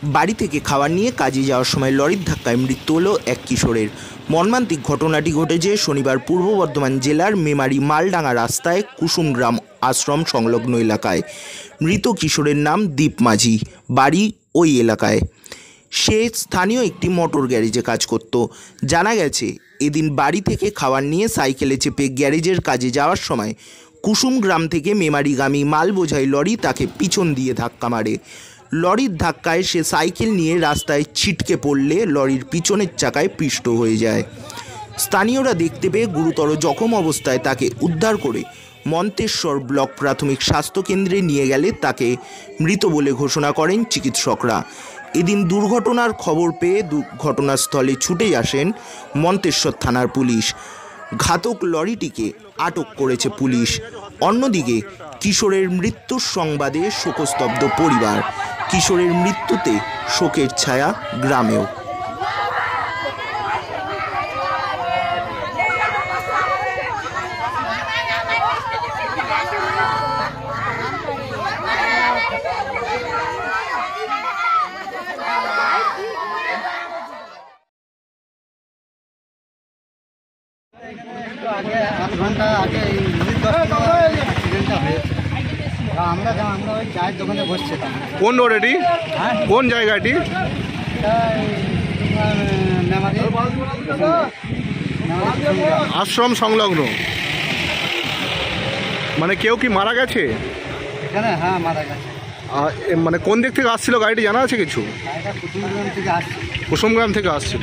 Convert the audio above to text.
বাড়ি থেকে খাবার নিয়ে কাজে যাওয়ার সময় লরির ধাক্কায় মৃত্যু হলো এক কিশোরের। মর্মান্তিক ঘটনাটি ঘটেছে শনিবার পূর্ব বর্ধমান জেলার মেমারি মালডাঙ্গা রাস্তায় কুসুমগ্রাম আশ্রম সংলগ্ন এলাকায়। মৃত কিশোরের নাম দীপ মাঝি, বাড়ি ওই এলাকায়। সে স্থানীয় একটি মোটর গ্যারেজে কাজ করত। জানা গেছে, এদিন বাড়ি থেকে খাবার নিয়ে সাইকেলে চেপে গ্যারেজের কাজে যাওয়ার সময় কুসুমগ্রাম থেকে মেমারিগামী মাল বোঝাই লরি তাকে পিছন দিয়ে ধাক্কা মারে। লরির ধাক্কায় সে সাইকেল নিয়ে রাস্তায় ছিটকে পড়লে লরির পিছনের চাকায় পিষ্ট হয়ে যায়। স্থানীয়রা দেখতে পেয়ে গুরুতর জখম অবস্থায় তাকে উদ্ধার করে মন্তেশ্বর ব্লক প্রাথমিক স্বাস্থ্যকেন্দ্রে নিয়ে গেলে তাকে মৃত বলে ঘোষণা করেন চিকিৎসকরা। এদিন দুর্ঘটনার খবর পেয়ে ঘটনাস্থলে ছুটে আসেন মন্তেশ্বর থানার পুলিশ। ঘাতক লরিটিকে আটক করেছে পুলিশ। অন্যদিকে কিশোরের মৃত্যুর সংবাদে শোকস্তব্ধ পরিবার। কিশোরের মৃত্যুতে শোকের ছায়া গ্রামেও। আধ ঘন্টা আগে আমরা ওই চায়ের দোকানে বসছিলাম। কোন রোড এটি? কোন জায়গাটি? আশ্রম সংলগ্ন। মানে কেউ কি মারা গেছে এখানে? হ্যাঁ, মারা গেছে। মানে কোন দিক থেকে আসছিল গাড়িটি, জানা আছে কিছু? কুসুমগ্রাম থেকে আসছে। কুসুমগ্রাম থেকে আসছিল।